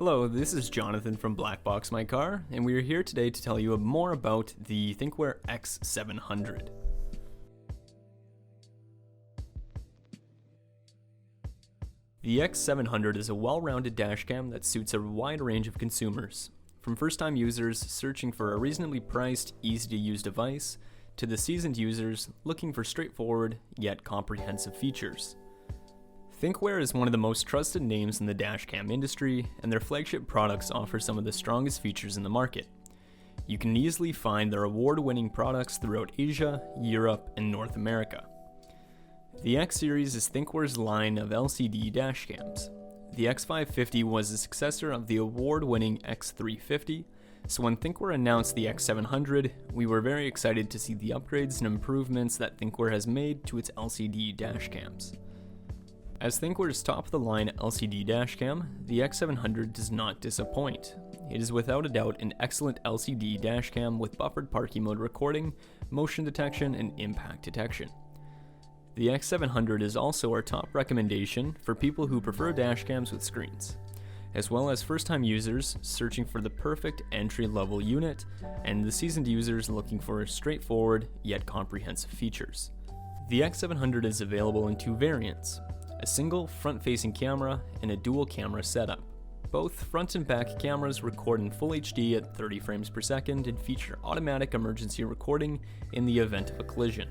Hello, this is Jonathan from BlackboxMyCar, and we are here today to tell you more about the Thinkware X700. The X700 is a well-rounded dashcam that suits a wide range of consumers, from first-time users searching for a reasonably priced, easy-to-use device, to the seasoned users looking for straightforward yet comprehensive features. Thinkware is one of the most trusted names in the dashcam industry, and their flagship products offer some of the strongest features in the market. You can easily find their award-winning products throughout Asia, Europe, and North America. The X series is Thinkware's line of LCD dashcams. The X550 was the successor of the award-winning X350, so when Thinkware announced the X700, we were very excited to see the upgrades and improvements that Thinkware has made to its LCD dashcams. As Thinkware's top-of-the-line LCD dashcam, the X700 does not disappoint. It is without a doubt an excellent LCD dashcam with buffered parking mode recording, motion detection, and impact detection. The X700 is also our top recommendation for people who prefer dashcams with screens, as well as first-time users searching for the perfect entry-level unit, and the seasoned users looking for straightforward yet comprehensive features. The X700 is available in two variants: a single front-facing camera and a dual camera setup. Both front and back cameras record in full HD at 30 frames per second and feature automatic emergency recording in the event of a collision.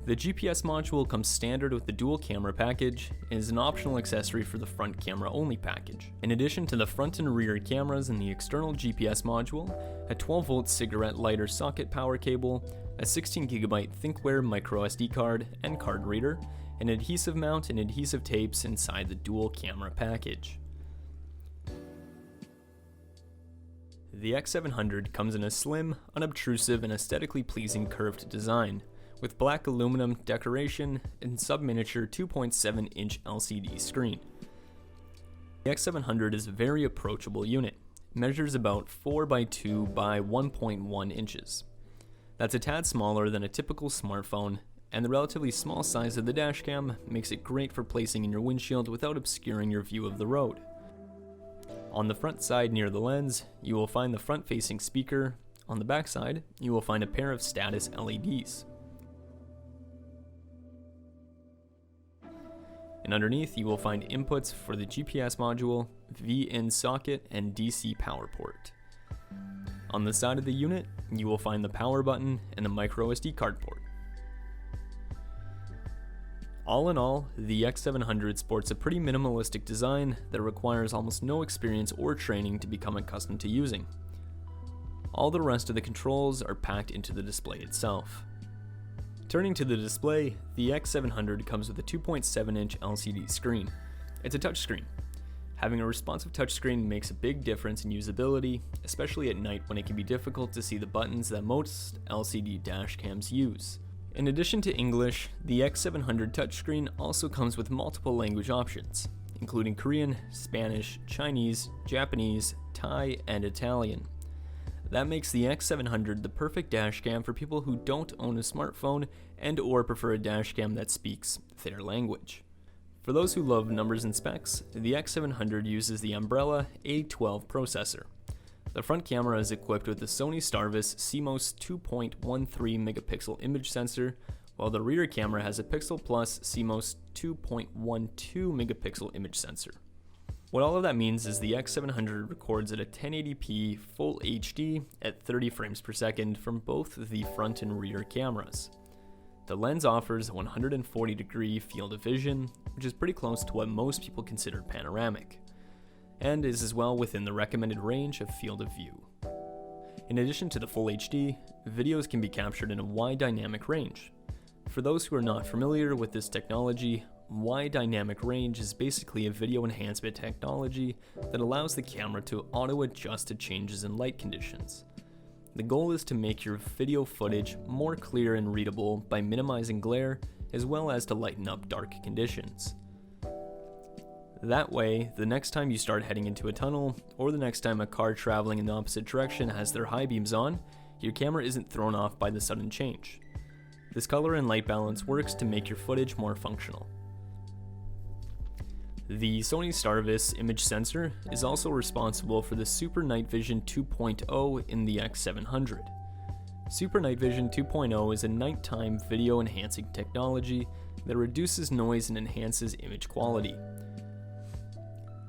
The GPS module comes standard with the dual camera package and is an optional accessory for the front camera only package. In addition to the front and rear cameras and the external GPS module, a 12-volt cigarette lighter socket power cable, a 16GB Thinkware MicroSD card and card reader, an adhesive mount and adhesive tapes inside the dual camera package. The X700 comes in a slim, unobtrusive, and aesthetically pleasing curved design, with black aluminum decoration and sub-miniature 2.7-inch LCD screen. The X700 is a very approachable unit. It measures about 4x2 by 1.1 inches. That's a tad smaller than a typical smartphone, and the relatively small size of the dashcam makes it great for placing in your windshield without obscuring your view of the road. On the front side near the lens, you will find the front-facing speaker. On the back side, you will find a pair of status LEDs. And underneath, you will find inputs for the GPS module, V-in socket, and DC power port. On the side of the unit, you will find the power button and the MicroSD card port. All in all, the X700 sports a pretty minimalistic design that requires almost no experience or training to become accustomed to using. All the rest of the controls are packed into the display itself. Turning to the display, the X700 comes with a 2.7-inch LCD screen. It's a touchscreen. Having a responsive touchscreen makes a big difference in usability, especially at night when it can be difficult to see the buttons that most LCD dashcams use. In addition to English, the X700 touchscreen also comes with multiple language options, including Korean, Spanish, Chinese, Japanese, Thai, and Italian. That makes the X700 the perfect dashcam for people who don't own a smartphone and/or prefer a dashcam that speaks their language. For those who love numbers and specs, the X700 uses the Umbrella A12 processor. The front camera is equipped with the Sony Starvis CMOS 2.13 megapixel image sensor, while the rear camera has a Pixel Plus CMOS 2.12 megapixel image sensor. What all of that means is the X700 records at a 1080p full HD at 30 frames per second from both the front and rear cameras. The lens offers a 140-degree field of vision, which is pretty close to what most people consider panoramic, and is as well within the recommended range of field of view. In addition to the full HD, videos can be captured in a wide dynamic range. For those who are not familiar with this technology, wide dynamic range is basically a video enhancement technology that allows the camera to auto-adjust to changes in light conditions. The goal is to make your video footage more clear and readable by minimizing glare, as well as to lighten up dark conditions. That way, the next time you start heading into a tunnel, or the next time a car traveling in the opposite direction has their high beams on, your camera isn't thrown off by the sudden change. This color and light balance works to make your footage more functional. The Sony Starvis image sensor is also responsible for the Super Night Vision 2.0 in the X700. Super Night Vision 2.0 is a nighttime video enhancing technology that reduces noise and enhances image quality.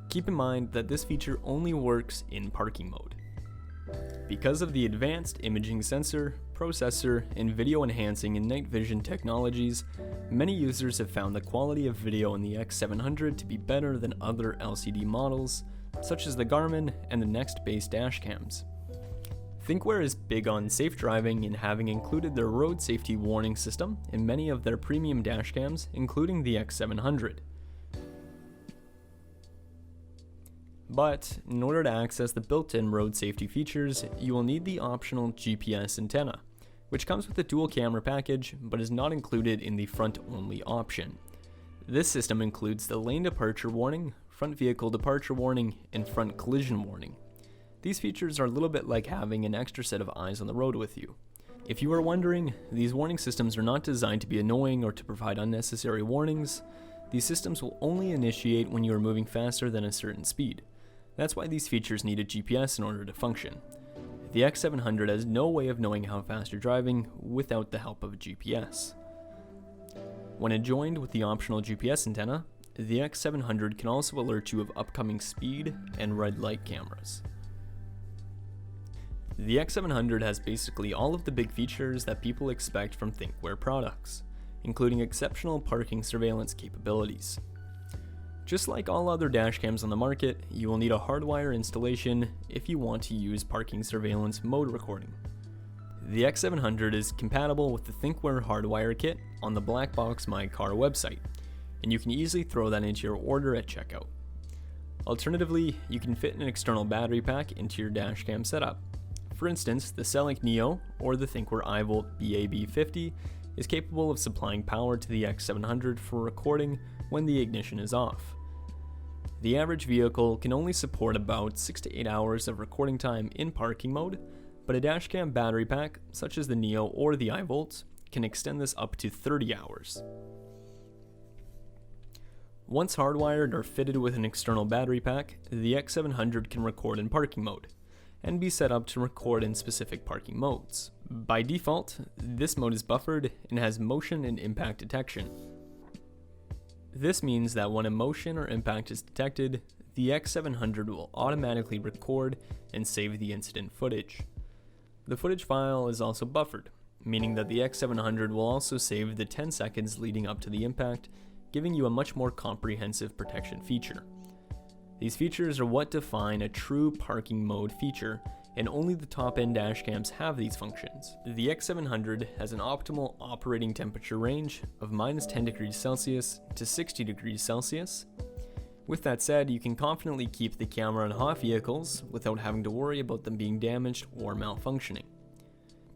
Keep in mind that this feature only works in parking mode. Because of the advanced imaging sensor, processor, and video enhancing and night vision technologies, many users have found the quality of video in the X700 to be better than other LCD models, such as the Garmin and the Next-based dashcams. Thinkware is big on safe driving and having included their road safety warning system in many of their premium dashcams, including the X700. But in order to access the built-in road safety features, you will need the optional GPS antenna, which comes with a dual camera package but is not included in the front-only option. This system includes the lane departure warning, front vehicle departure warning, and front collision warning. These features are a little bit like having an extra set of eyes on the road with you. If you are wondering, these warning systems are not designed to be annoying or to provide unnecessary warnings. These systems will only initiate when you are moving faster than a certain speed. That's why these features need a GPS in order to function. The X700 has no way of knowing how fast you're driving without the help of a GPS. When adjoined with the optional GPS antenna, the X700 can also alert you of upcoming speed and red light cameras. The X700 has basically all of the big features that people expect from Thinkware products, including exceptional parking surveillance capabilities. Just like all other dashcams on the market, you will need a hardwire installation if you want to use parking surveillance mode recording. The X700 is compatible with the Thinkware hardwire kit on the BlackboxMyCar website, and you can easily throw that into your order at checkout. Alternatively, you can fit an external battery pack into your dashcam setup. For instance, the Selink Neo or the Thinkware iVolt BAB50 is capable of supplying power to the X700 for recording when the ignition is off. The average vehicle can only support about 6 to 8 hours of recording time in parking mode, but a dashcam battery pack, such as the Neo or the iVolt, can extend this up to 30 hours. Once hardwired or fitted with an external battery pack, the X700 can record in parking mode, and be set up to record in specific parking modes. By default, this mode is buffered and has motion and impact detection. This means that when a motion or impact is detected, the X700 will automatically record and save the incident footage. The footage file is also buffered, meaning that the X700 will also save the 10 seconds leading up to the impact, giving you a much more comprehensive protection feature. These features are what define a true parking mode feature, and only the top-end dashcams have these functions. The X700 has an optimal operating temperature range of -10 degrees Celsius to 60 degrees Celsius. With that said, you can confidently keep the camera on hot vehicles without having to worry about them being damaged or malfunctioning.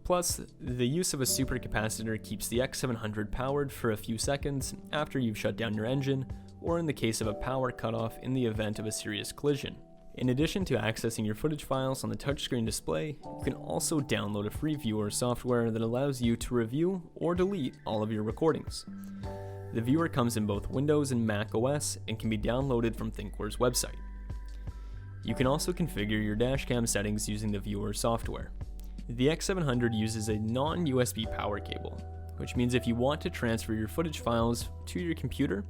Plus, the use of a supercapacitor keeps the X700 powered for a few seconds after you've shut down your engine, or in the case of a power cutoff in the event of a serious collision. In addition to accessing your footage files on the touchscreen display, you can also download a free viewer software that allows you to review or delete all of your recordings. The viewer comes in both Windows and Mac OS and can be downloaded from Thinkware's website. You can also configure your dashcam settings using the viewer software. The X700 uses a non-USB power cable, which means if you want to transfer your footage files to your computer,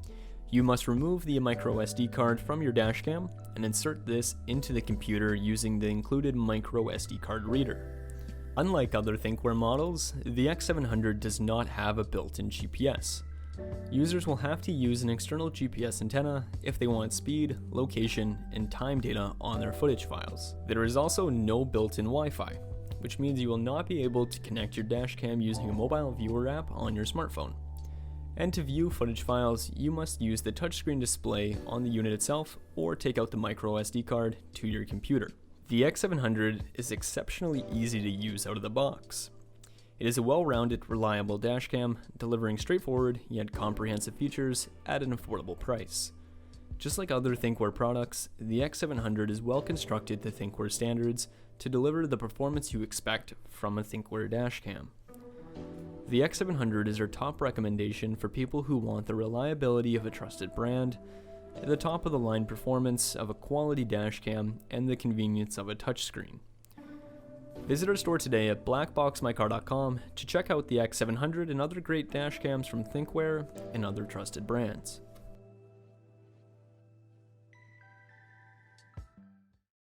you must remove the MicroSD card from your dashcam and insert this into the computer using the included MicroSD card reader. Unlike other Thinkware models, the X700 does not have a built-in GPS. Users will have to use an external GPS antenna if they want speed, location, and time data on their footage files. There is also no built-in Wi-Fi, which means you will not be able to connect your dashcam using a mobile viewer app on your smartphone. And to view footage files, you must use the touchscreen display on the unit itself or take out the microSD card to your computer. The X700 is exceptionally easy to use out of the box. It is a well-rounded, reliable dashcam, delivering straightforward yet comprehensive features at an affordable price. Just like other Thinkware products, the X700 is well constructed to Thinkware standards to deliver the performance you expect from a Thinkware dashcam. The X700 is our top recommendation for people who want the reliability of a trusted brand, the top-of-the-line performance of a quality dashcam, and the convenience of a touchscreen. Visit our store today at BlackboxMyCar.com to check out the X700 and other great dashcams from Thinkware and other trusted brands.